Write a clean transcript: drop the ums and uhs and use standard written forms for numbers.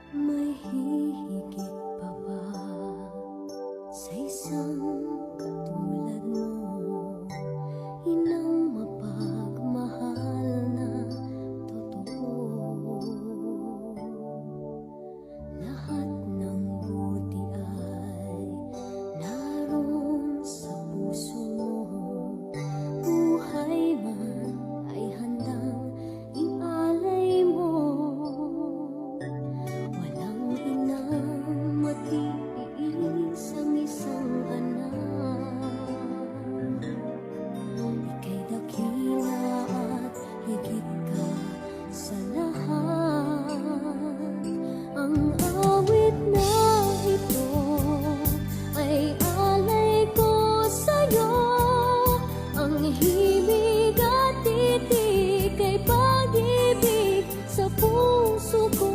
May hihigit pa ba sa isang katulad mo? Inang mapagmahal na totoo. Lahat ng buti ay naroon sa puso mo. Buhay man ay handang ialay mo. Walang inang matiis ang isang anak. Ika'y dakila at higit ka sa lahat. Ang awit na ito ay alay ko sa'yo. Ang himig at titik ay pag-ibig sa puso ko.